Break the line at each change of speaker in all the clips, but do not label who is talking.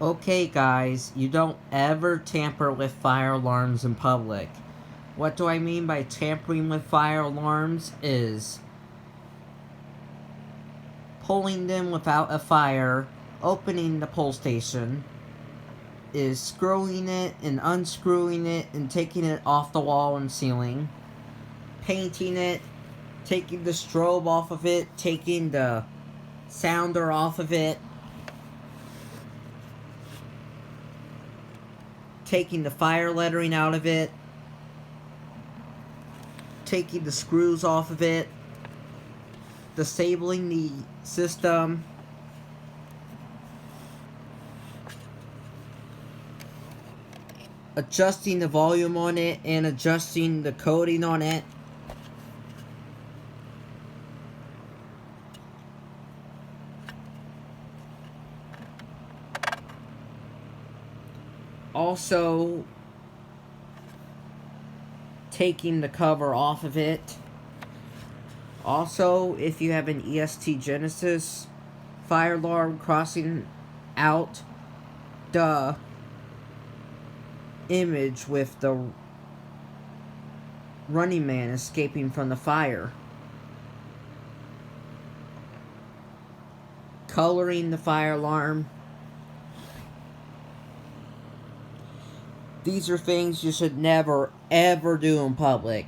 Okay guys, you don't ever tamper with fire alarms in public. What do I mean by tampering with fire alarms is pulling them without a fire, opening the pull station, is screwing it and unscrewing it and taking it off the wall and ceiling, painting it, taking the strobe off of it, taking the sounder off of it, taking the fire lettering out of it, taking the screws off of it, disabling the system, adjusting the volume on it and adjusting the coding on it. Also, taking the cover off of it. Also, if you have an EST Genesis fire alarm, crossing out the image with the running man escaping from the fire. Coloring the fire alarm. These are things you should never, ever do in public.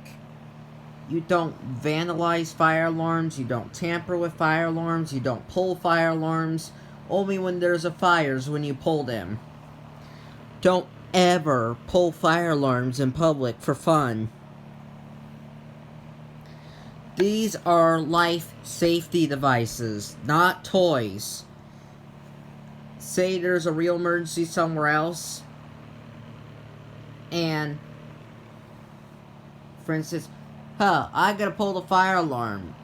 You don't vandalize fire alarms, you don't tamper with fire alarms, you don't pull fire alarms. Only when there's a fire is when you pull them. Don't ever pull fire alarms in public for fun. These are life safety devices, not toys. Say there's a real emergency somewhere else, and, for instance, I gotta pull the fire alarm.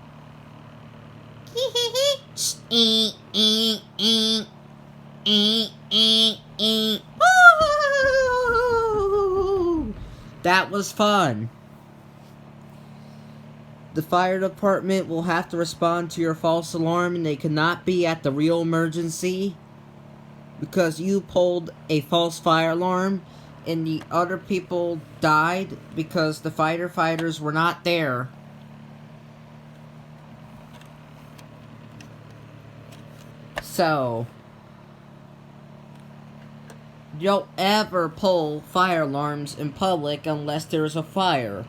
That was fun. The fire department will have to respond to your false alarm, and they cannot be at the real emergency because you pulled a false fire alarm and the other people died because the firefighters were not there. So, don't ever pull fire alarms in public unless there is a fire.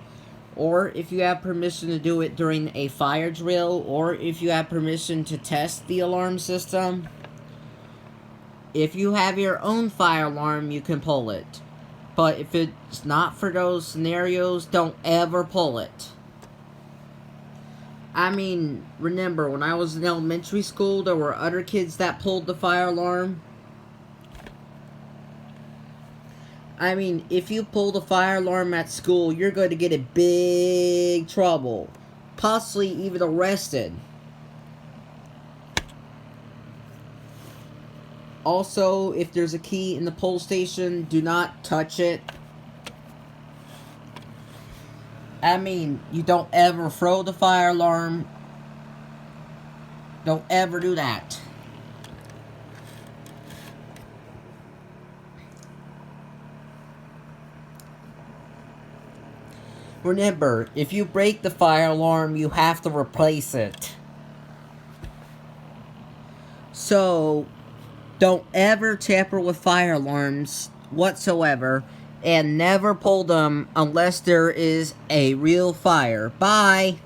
Or if you have permission to do it during a fire drill, or if you have permission to test the alarm system. If you have your own fire alarm, you can pull it. But if it's not for those scenarios, don't ever pull it. I mean, remember, when I was in elementary school, there were other kids that pulled the fire alarm. I mean, if you pull the fire alarm at school, you're going to get in big trouble. Possibly even arrested. Also, if there's a key in the pull station, do not touch it. I mean, you don't ever throw the fire alarm. Don't ever do that. Remember, if you break the fire alarm, you have to replace it. So, don't ever tamper with fire alarms whatsoever, and never pull them unless there is a real fire. Bye!